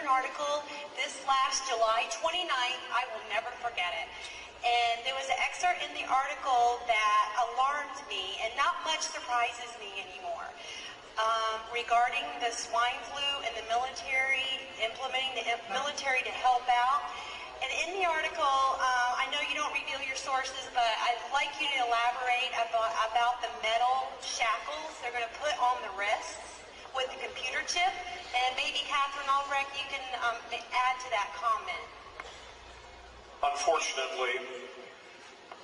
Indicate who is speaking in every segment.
Speaker 1: an article this last July 29th. I will never forget it. And there was an excerpt in the article that alarmed me, and not much surprises me anymore, regarding the swine flu and the military, implementing the military to help out. And in the article, I know you don't reveal your sources, but I'd like you to elaborate about the metal shackles they're going to put on the wrists with the computer chip. And maybe Catherine Albrecht, you can add to that comment.
Speaker 2: Unfortunately,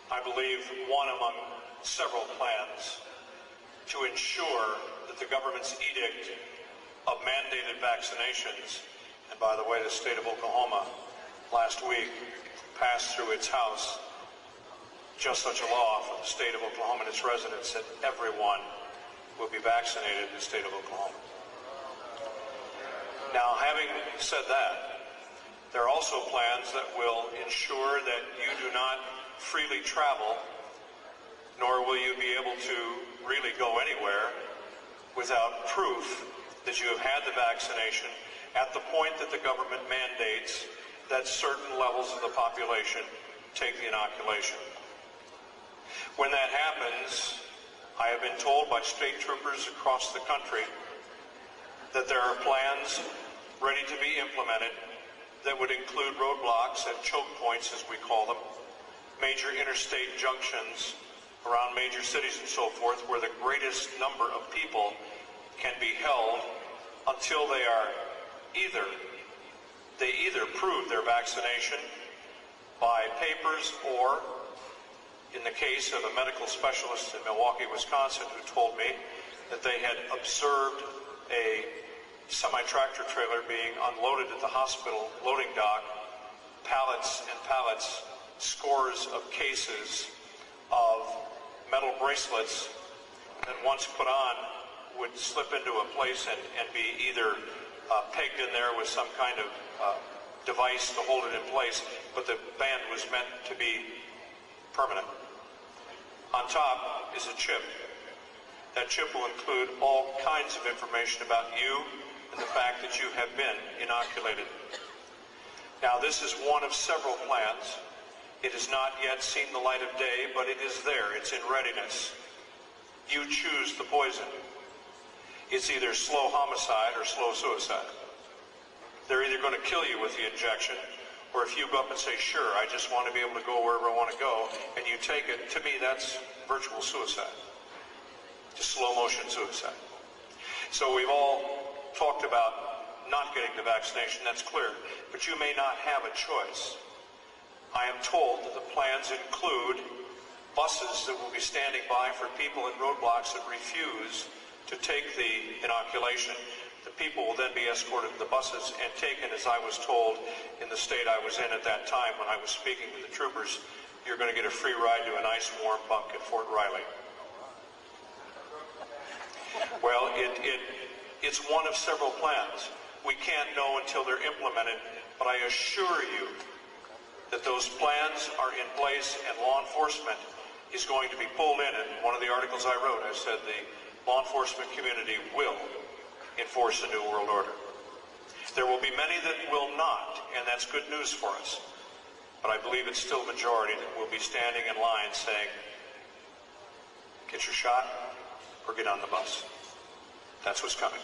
Speaker 2: I believe one among several plans to ensure that the government's edict of mandated vaccinations, and by the way, the state of Oklahoma last week passed through its House just such a law for the state of Oklahoma and its residents that everyone will be vaccinated in the state of Oklahoma. Now, having said that, there are also plans that will ensure that you do not freely travel, nor will you be able to really go anywhere without proof that you have had the vaccination at the point that the government mandates that certain levels of the population take the inoculation. When that happens, I have been told by state troopers across the country that there are plans ready to be implemented that would include roadblocks and choke points, as we call them, major interstate junctions around major cities and so forth, where the greatest number of people can be held until they are either prove their vaccination by papers, or in the case of a medical specialist in Milwaukee, Wisconsin, who told me that they had observed a semi-tractor trailer being unloaded at the hospital loading dock, pallets and pallets, scores of cases of metal bracelets that once put on would slip into a place and be either pegged in there with some kind of device to hold it in place, but the band was meant to be permanent. On top is a chip. That chip will include all kinds of information about you and the fact that you have been inoculated. Now, this is one of several plans. It has not yet seen the light of day, but it is there. It's in readiness. You choose the poison. It's either slow homicide or slow suicide. They're either going to kill you with the injection, or if you go up and say, sure, I just want to be able to go wherever I want to go, and you take it, to me, that's virtual suicide. Just slow motion suicide. So we've all talked about not getting the vaccination, that's clear, but you may not have a choice. I am told that the plans include buses that will be standing by for people in roadblocks that refuse to take the inoculation. The people will then be escorted to the buses and taken, as I was told in the state I was in at that time when I was speaking to the troopers, you're going to get a free ride to a nice warm bunk at Fort Riley. Well, it's one of several plans. We can't know until they're implemented, but I assure you that those plans are in place, and law enforcement is going to be pulled in. And one of the articles I wrote, I said the law enforcement community will enforce the New World Order. There will be many that will not, and that's good news for us. But I believe it's still a majority that will be standing in line saying, get your shot or get on the bus. That's what's coming.